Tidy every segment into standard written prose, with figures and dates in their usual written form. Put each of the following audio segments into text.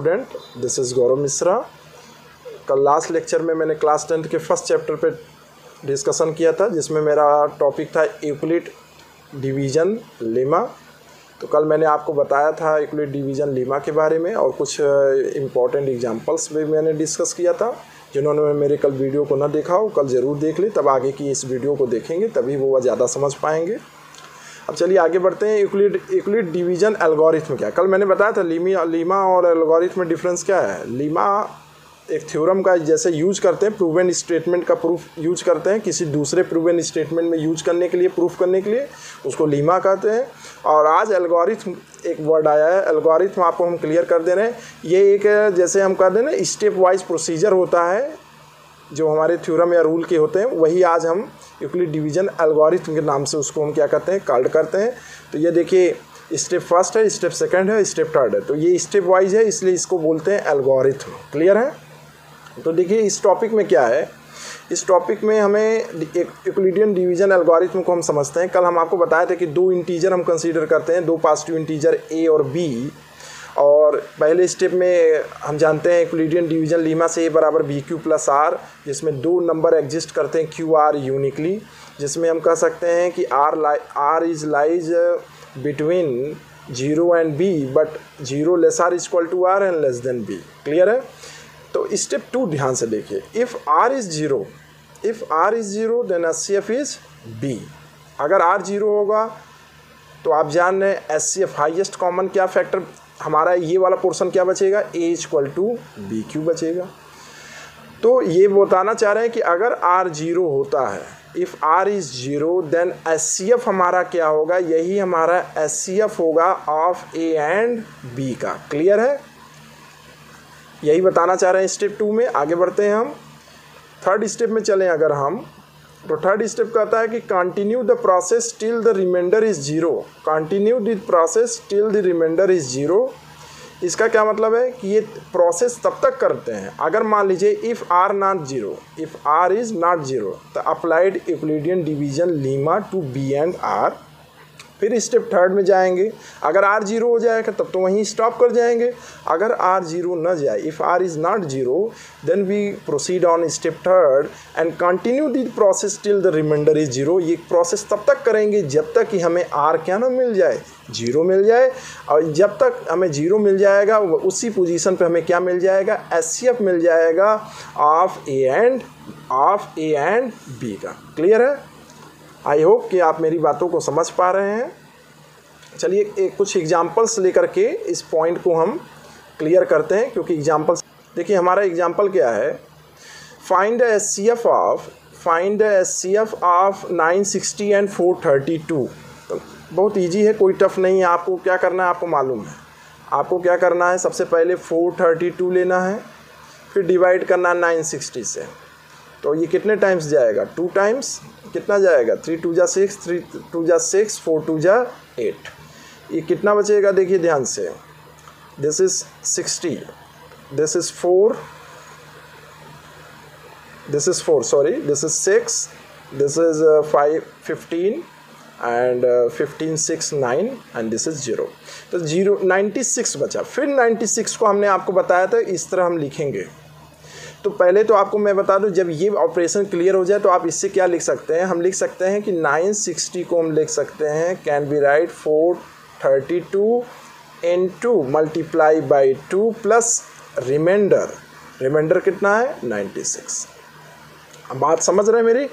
Student, this is गौरव मिश्रा। कल last lecture में मैंने क्लास 10th के फर्स्ट चैप्टर पे डिस्कशन किया था, जिसमें मेरा टॉपिक था यूक्लिड डिवीज़न लेमा। तो कल मैंने आपको बताया था यूक्लिड डिवीज़न लेमा के बारे में, और कुछ इम्पॉर्टेंट एग्जांपल्स भी मैंने डिस्कस किया था। जिन्होंने मेरे कल वीडियो को ना देखा हो, कल ज़रूर देख ले, तब आगे की इस वीडियो को देखेंगे तभी वो ज़्यादा समझ पाएंगे। अब चलिए आगे बढ़ते हैं। यूक्लिड डिवीज़न एल्गोरिथम क्या है? कल मैंने बताया था लीमा और एल्गोरिथम में डिफरेंस क्या है। लीमा एक थ्योरम का जैसे यूज करते हैं, प्रूवन स्टेटमेंट का प्रूफ यूज करते हैं किसी दूसरे प्रूवन स्टेटमेंट में यूज करने के लिए, प्रूफ करने के लिए, उसको लीमा कहते हैं। और आज एल्गोरिथम एक वर्ड आया है, एल्गोरिथम आपको हम क्लियर कर दे रहे हैं। ये एक जैसे हम कह दें ना, स्टेप वाइज प्रोसीजर होता है जो हमारे थ्योरम या रूल के होते हैं, वही आज हम यूक्लिड डिवीज़न एल्गोरिथम के नाम से उसको हम क्या करते हैं, कॉल्ड करते हैं। तो ये देखिए, स्टेप फर्स्ट है, स्टेप सेकंड है, स्टेप थर्ड है, तो ये स्टेप वाइज है, इसलिए इसको बोलते हैं एल्गोरिथम। क्लियर है? तो देखिए इस टॉपिक में क्या है, इस टॉपिक में हमें एक यूक्लिडियन डिवीज़न एल्गोरिथम को हम समझते हैं। कल हम आपको बताए थे कि दो इंटीजर हम कंसीडर करते हैं, दो पॉजिटिव इंटीजर ए और बी। और पहले स्टेप में हम जानते हैं यूक्लिडियन डिवीज़न लीमा से ए बराबर बी क्यू प्लस आर, जिसमें दो नंबर एग्जिस्ट करते हैं क्यू आर यूनिकली, जिसमें हम कह सकते हैं कि R is lies between 0 and B, but 0 less R equal to R and less than B. Clear है? तो स्टेप 2 ध्यान से देखिए। If are is zero then HCF is B. अगर आर जीरो होगा तो आप जान रहे हैं एचसीएफ हाईएस्ट कॉमन क्या फैक्टर हमारा ये वाला पोर्शन क्या बचेगा, A equal to B Q बचेगा। तो ये बताना चाह रहे हैं कि अगर आर जीरो होता है, if are is zero then HCF हमारा क्या होगा, यही हमारा एचसीएफ होगा ऑफ ए एंड बी का। क्लियर है? यही बताना चाह रहे हैं स्टेप 2 में। आगे बढ़ते हैं हम थर्ड स्टेप में चलें अगर हम, तो थर्ड स्टेप कहता है कि continue the process till the remainder is zero. Continue the process till the remainder is zero. इसका क्या मतलब है कि ये प्रोसेस तब तक करते हैं अगर मान लीजिए if r not zero, if are is not zero, तो applied Euclidean division lemma to b and r. फिर स्टेप थर्ड में जाएंगे, अगर आर जीरो हो जाएगा तब तो वहीं स्टॉप कर जाएंगे। अगर आर जीरो न जाए, if are is not zero, then we proceed on step third and continue the process till the remainder is zero. ये प्रोसेस तब तक करेंगे जब तक कि हमें आर क्या ना मिल जाए, जीरो मिल जाए। और जब तक हमें जीरो मिल जाएगा उसी पोजीशन पे हमें क्या मिल जाएगा, एचसीएफ मिल जाएगा ऑफ ए एंड बी का। क्लियर है? आई होप कि आप मेरी बातों को समझ पा रहे हैं। चलिए कुछ एग्जांपल्स लेकर के इस पॉइंट को हम क्लियर करते हैं, क्योंकि एग्जांपल्स देखिए हमारा एग्जांपल क्या है, find the HCF of 960 and 432। तो बहुत इजी है, कोई टफ नहीं है। आपको क्या करना है, आपको मालूम है। आपको क्या करना है, सबसे पहले 432 लेना है, फिर डिवाइड करना है 960 से। तो ये कितने टाइम्स जाएगा, 2 टाइम्स। कितना जाएगा, 3 2 जा 6, 3 2 जा 6, 4 2 जा 8। ये कितना बचेगा देखिए ध्यान से, this is 60, this is 4, this is 4 sorry, this is 6, this is 5 15 and 15 6 9 and this is 0। तो 96 बचा। फिर 96 को हमने आपको बताया था इस तरह हम लिखेंगे। तो पहले तो आपको मैं बता दूं, जब ये ऑपरेशन क्लियर हो जाए तो आप इससे क्या लिख सकते हैं, हम लिख सकते हैं कि 960 को हम लिख सकते हैं, can be write 432 into multiply by 2 plus remainder कितना है, 96। अब बात समझ रहे हैं मेरी?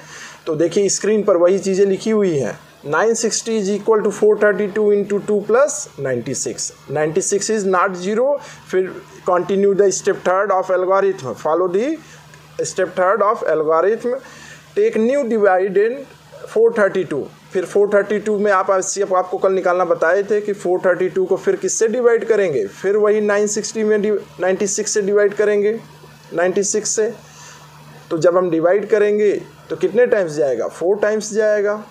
तो देखिए स्क्रीन पर वही चीज़ें लिखी हुई हैं। 960 is equal to 432 into 2 plus 96। 96 is not zero. फिर continue the step third of algorithm, follow the step third of algorithm, take new divide in 432। फिर 432 में आपको कल निकालना बताए थे कि 432 को फिर किससे डिवाइड करेंगे, फिर वही 960 में 96 से डिवाइड करेंगे, 96 से। तो जब हम डिवाइड करेंगे तो कितने टाइम्स जाएगा, 4 टाइम्स जाएगा।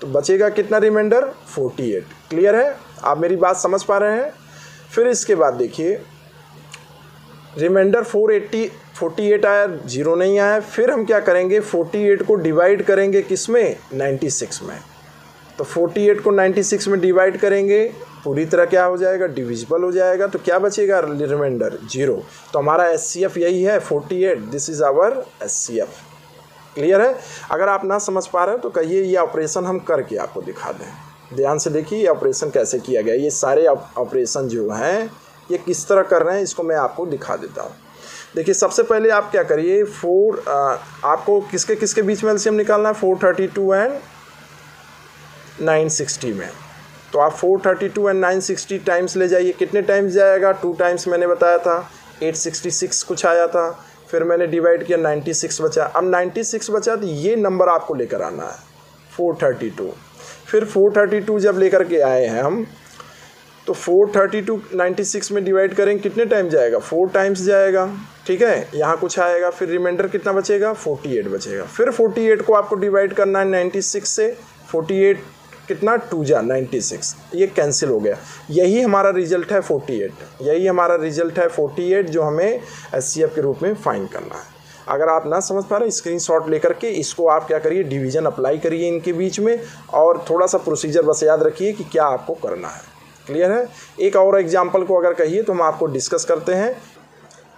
तो बचेगा कितना रिमाइंडर, 48। क्लियर है? आप मेरी बात समझ पा रहे हैं? फिर इसके बाद देखिए रिमाइंडर 48 आया, 0 नहीं आया। फिर हम क्या करेंगे, 48 को डिवाइड करेंगे किस में, 96 में। तो 48 को 96 में डिवाइड करेंगे पूरी तरह क्या हो जाएगा, डिविजिबल हो जाएगा। तो क्या बचेगा, रिमाइंडर 0। तो हमारा HCF यही है 48, this is our HCF। Clear है? अगर आप ना समझ पा रहे हो तो कहिए ये ऑपरेशन हम करके आपको दिखा दें। ध्यान से देखिए ये ऑपरेशन कैसे किया गया। ये सारे ऑपरेशन जो हैं ये किस तरह कर रहे हैं इसको मैं आपको दिखा देता हूँ। देखिए सबसे पहले आप क्या करिए, आपको किसके किसके बीच में एलसीएम निकालना है, 432 एंड 960 में। तो आप 432 एंड 960 टाइम्स ले जाइए। कितने टाइम्स जाएगा, 2 टाइम्स मैंने बताया था, 866 कुछ आया था, फिर मैंने डिवाइड किया 96 बचा। अब 96 बचा तो ये नंबर आपको लेकर आना है 432। फिर 432 जब लेकर के आए हैं हम तो 432 96 में डिवाइड करेंगे, कितने टाइम जाएगा, 4 टाइम्स जाएगा। ठीक है, यहाँ कुछ आएगा, फिर रिमाइंडर कितना बचेगा, 48 बचेगा। फिर 48 को आपको डिवाइड करना है 96 से। 48 कितना, 2 जा 96, ये कैंसिल हो गया। यही हमारा रिजल्ट है 48, यही हमारा रिजल्ट है 48 जो हमें HCF के रूप में फाइंड करना है। अगर आप ना समझ पा रहे स्क्रीनशॉट लेकर के इसको आप क्या करिए, डिवीज़न अप्लाई करिए इनके बीच में, और थोड़ा सा प्रोसीजर बस याद रखिए कि क्या आपको करना है। क्लियर है? एक और एग्जाम्पल को अगर कहिए तो हम आपको डिस्कस करते हैं।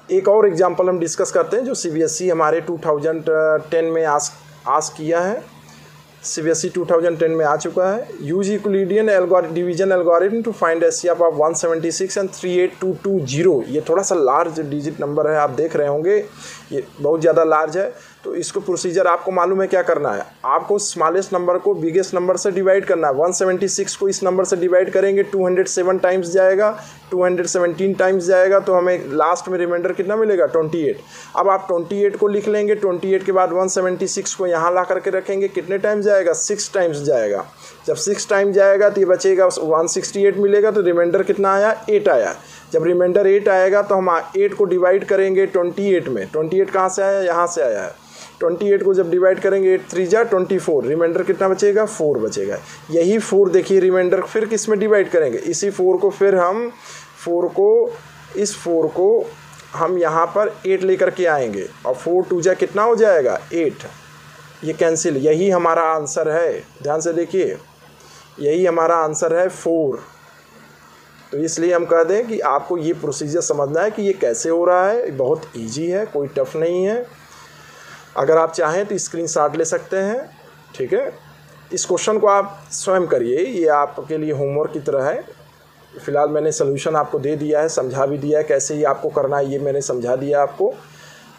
एक और एग्जाम्पल हम डिस्कस करते हैं जो CBSE हमारे 2010 में आस्क किया है। CBSE 2010 में आ चुका है। Use Euclidean division algorithm to find HCF of 176 and 38220। ये थोड़ा सा लार्ज डिजिट नंबर है, आप देख रहे होंगे ये बहुत ज़्यादा लार्ज है। तो इसको प्रोसीजर आपको मालूम है क्या करना है, आपको स्मॉलेस्ट नंबर को बिगेस्ट नंबर से डिवाइड करना है। 176 को इस नंबर से डिवाइड करेंगे, 207 टाइम्स जाएगा, 217 टाइम्स जाएगा, तो हमें लास्ट में रिमाइंडर कितना मिलेगा, 28। अब आप 28 को लिख लेंगे, 28 के बाद 176 को यहाँ ला करके रखेंगे, कितने टाइम्स जाएगा, 6 टाइम्स जाएगा। जब 6 टाइम जाएगा तो ये बचेगा 168 मिलेगा, तो रिमाइंडर कितना आया, 8 आया। जब रिमाइंडर 8 आएगा तो हम 8 को डिवाइड करेंगे 28 में। 28 कहाँ से आया, यहाँ से आया है। 28 को जब डिवाइड करेंगे 8 3 जा 24, रिमाइंडर कितना बचेगा, 4 बचेगा। यही 4 देखिए रिमाइंडर फिर किस में डिवाइड करेंगे, इसी 4 को फिर हम इस 4 को हम यहाँ पर 8 लेकर के आएंगे, और 4 2 जा कितना हो जाएगा, 8। ये कैंसिल, यही हमारा आंसर है। ध्यान से देखिए यही हमारा आंसर है 4। तो इसलिए हम कह दें कि आपको ये प्रोसीजर समझना है कि ये कैसे हो रहा है। बहुत इजी है, कोई टफ नहीं है। अगर आप चाहें तो स्क्रीनशॉट ले सकते हैं। ठीक है, इस क्वेश्चन को आप स्वयं करिए, ये आपके लिए होमवर्क की तरह है। फ़िलहाल मैंने सोल्यूशन आपको दे दिया है, समझा भी दिया है कैसे ही आपको करना है, ये मैंने समझा दिया आपको।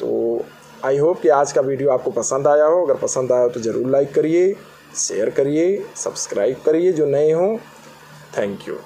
तो आई होप कि आज का वीडियो आपको पसंद आया हो। अगर पसंद आया हो तो ज़रूर लाइक करिए, शेयर करिए, सब्सक्राइब करिए जो नए हों। Thank you.